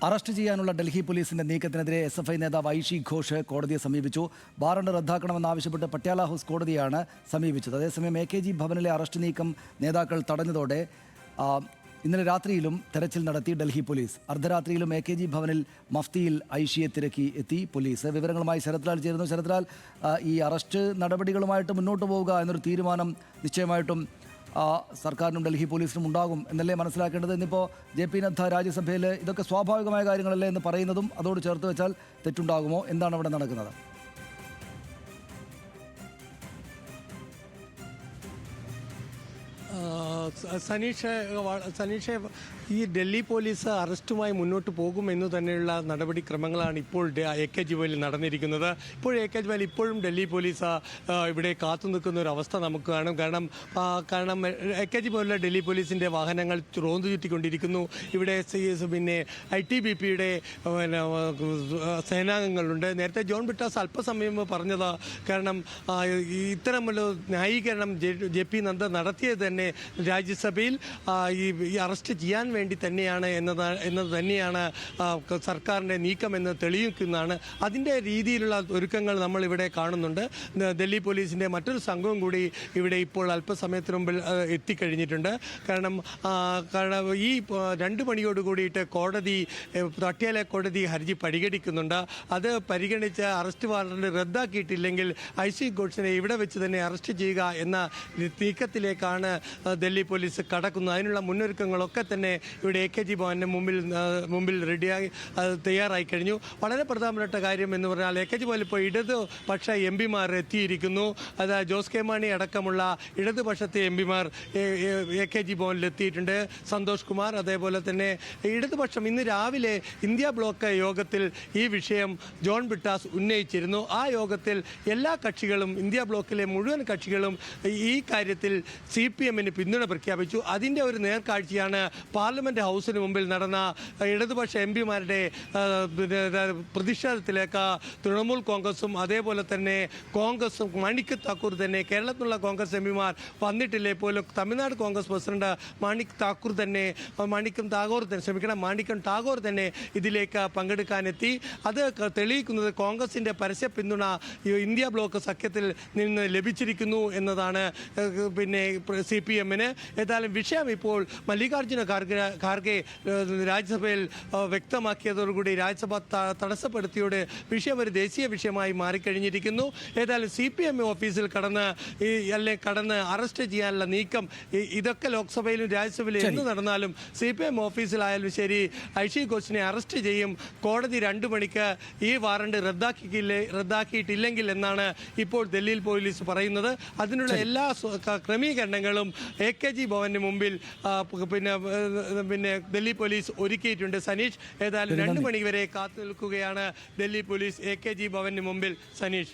Arrest ചെയ്യാനുള്ള ഡൽഹി പോലീസിന്റെ നീക്കത്തിനെതിരെ എസ്എഫ്ഐ നേതാവ് ഐഷി ഘോഷ് കോടതിയെ സമീപിച്ചു. വാറണ്ട് റദ്ദാക്കണമെന്നാവശ്യപ്പെട്ട് പട്യാല ഹൗസ് കോടതിയാണ് സമീപിച്ചത്. അതേസമയം AKG ഭവനിലെ അറസ്റ്റ് നീക്കം നേതാക്കൾ തടഞ്ഞതോടെ ഇന്നലെ രാത്രിയിലും തെരച്ചിൽ നടത്തി ഡൽഹി പോലീസ്. അർദ്ധരാത്രിയിലും AKG ഭവനിൽ മഫ്തിയിൽ ഐഷിയെ തിരക്കി എത്തി പോലീസ്. വിവരങ്ങളുമായി ശരത്ലാൽ ചേരുന്നു. ശരത്ലാൽ, ഈ അറസ്റ്റ് നടപടികളുമായിട്ട് മുന്നോട്ട് പോവുക എന്നൊരു തീരുമാനം നിശ്ചയമായിട്ടും സർക്കാരിനും ഡൽഹി പോലീസിനും ഉണ്ടാകും എന്നല്ലേ മനസ്സിലാക്കേണ്ടത്? ഇന്നിപ്പോൾ JP നദ്ദ രാജ്യസഭയിൽ ഇതൊക്കെ സ്വാഭാവികമായ കാര്യങ്ങളല്ലേ എന്ന് പറയുന്നതും അതോട് ചേർത്ത് വെച്ചാൽ തെറ്റുണ്ടാകുമോ? എന്താണ് അവിടെ നടക്കുന്നത്? സനീഷെ, ഈ ഡൽഹി പോലീസ് അറസ്റ്റുമായി മുന്നോട്ട് പോകുമെന്ന് തന്നെയുള്ള നടപടിക്രമങ്ങളാണ് ഇപ്പോൾ AKG ഭവനിൽ നടന്നിരിക്കുന്നത്. ഇപ്പോൾ AKG ഭവനിൽ ഇപ്പോഴും ഡൽഹി പോലീസ് ഇവിടെ കാത്തു നിൽക്കുന്ന ഒരു അവസ്ഥ നമുക്ക് കാണും. കാരണം AKG ഭവനിലെ ഡൽഹി പോലീസിൻ്റെ വാഹനങ്ങൾ റോന്തു ചുറ്റിക്കൊണ്ടിരിക്കുന്നു. ഇവിടെ ITBPയുടെ സേനാംഗങ്ങളുണ്ട്. നേരത്തെ ജോൺ ബ്രിട്ടാസ് അല്പസമയം പറഞ്ഞത്, കാരണം ഇത്തരമൊരു ന്യായീകരണം JP നദ്ദ നടത്തിയത് തന്നെ രാജ്യസഭയിൽ ഈ അറസ്റ്റ് ചെയ്യാൻ വേണ്ടി തന്നെയാണ് എന്നത് തന്നെയാണ് സർക്കാരിൻ്റെ നീക്കമെന്ന് തെളിയിക്കുന്നതാണ്. അതിൻ്റെ രീതിയിലുള്ള ഒരുക്കങ്ങൾ നമ്മൾ ഇവിടെ കാണുന്നുണ്ട്. ഡൽഹി പോലീസിൻ്റെ മറ്റൊരു സംഘവും കൂടി ഇവിടെ ഇപ്പോൾ അല്പസമയത്തിന് മുമ്പിൽ എത്തിക്കഴിഞ്ഞിട്ടുണ്ട്. കാരണം ഈ 2 മണിയോട് കൂടിയിട്ട് പട്യാല കോടതി ഹർജി പരിഗണിക്കുന്നുണ്ട്. അത് പരിഗണിച്ച് അറസ്റ്റ് വാറണ്ട് റദ്ദാക്കിയിട്ടില്ലെങ്കിൽ ഐഷി ഘോഷിനെ ഇവിടെ വെച്ച് തന്നെ അറസ്റ്റ് ചെയ്യുക എന്ന നീക്കത്തിലേക്കാണ് ഡൽഹി പോലീസ് കടക്കുന്നത്. അതിനുള്ള മുന്നൊരുക്കങ്ങളൊക്കെ തന്നെ ഇവിടെ AKG ഭവൻ്റെ മുമ്പിൽ റെഡിയായി തയ്യാറായി കഴിഞ്ഞു. വളരെ പ്രധാനപ്പെട്ട കാര്യം എന്ന് പറഞ്ഞാൽ AKG ഭവനിൽ ഇപ്പോൾ ഇടതുപക്ഷ MP-മാർ എത്തിയിരിക്കുന്നു. അത് ജോസ് കെ മാണി അടക്കമുള്ള ഇടതുപക്ഷത്തെ MP-മാർ AKG ഭവനിൽ എത്തിയിട്ടുണ്ട്. സന്തോഷ് കുമാർ, അതേപോലെ തന്നെ ഇടതുപക്ഷം ഇന്ന് രാവിലെ ഇന്ത്യ ബ്ലോക്ക് യോഗത്തിൽ ഈ വിഷയം ജോൺ ബ്രിട്ടാസ് ഉന്നയിച്ചിരുന്നു. ആ യോഗത്തിൽ എല്ലാ കക്ഷികളും, ഇന്ത്യ ബ്ലോക്കിലെ മുഴുവൻ കക്ഷികളും ഈ കാര്യത്തിൽ CPM-ന് പിന്തുണ പ്രഖ്യാപിച്ചു. അതിൻ്റെ ഒരു നേർക്കാഴ്ചയാണ് പാർലമെൻറ്റ് ഹൗസിന് മുമ്പിൽ നടന്ന ഇടതുപക്ഷ MP-മാരുടെ പ്രതിഷേധത്തിലേക്ക് തൃണമൂൽ കോൺഗ്രസും അതേപോലെ തന്നെ കോൺഗ്രസും മാണിക് താക്കൂർ തന്നെ, കേരളത്തിലുള്ള കോൺഗ്രസ് MP-മാർ വന്നിട്ടില്ലേ പോലും തമിഴ്നാട് കോൺഗ്രസ് പ്രസിഡന്റ് മാണിക് ടാഗോർ തന്നെ ഇതിലേക്ക് പങ്കെടുക്കാനെത്തി. അത് തെളിയിക്കുന്നത് കോൺഗ്രസിൻ്റെ പരസ്യ പിന്തുണ ഇന്ത്യ ബ്ലോക്ക് സഖ്യത്തിൽ നിന്ന് ലഭിച്ചിരിക്കുന്നു എന്നതാണ്. CPM-ന് ഏതായാലും വിഷയം ഇപ്പോൾ മല്ലികാർജ്ജുന ഖാർഗെ രാജ്യസഭയിൽ വ്യക്തമാക്കിയതോടുകൂടി രാജ്യസഭ തടസ്സപ്പെടുത്തിയോടെ വിഷയം ഒരു ദേശീയ വിഷയമായി മാറിക്കഴിഞ്ഞിരിക്കുന്നു. ഏതായാലും CPM ഓഫീസിൽ കടന്ന് അറസ്റ്റ് ചെയ്യാനുള്ള നീക്കം ഇതൊക്കെ ലോക്സഭയിലും രാജ്യസഭയിലും എന്ത് നടന്നാലും CPM ഓഫീസിലായാലും ശരി ഐഷി ഘോഷിനെ അറസ്റ്റ് ചെയ്യും. കോടതി 2 മണിക്ക് ഈ വാറണ്ട് റദ്ദാക്കിയിട്ടില്ലെങ്കിൽ എന്നാണ് ഇപ്പോൾ ഡൽഹി പോലീസ് പറയുന്നത്. അതിനുള്ള എല്ലാ ക്രമീകരണങ്ങളും AKG ഭവന് മുമ്പിൽ പിന്നെ ഡൽഹി പോലീസ് ഒരുക്കിയിട്ടുണ്ട്. സനീഷ്, ഏതായാലും 2 മണി വരെ കാത്തു നിൽക്കുകയാണ് ഡൽഹി പോലീസ് AKG ഭവന് മുമ്പിൽ. സനീഷ്.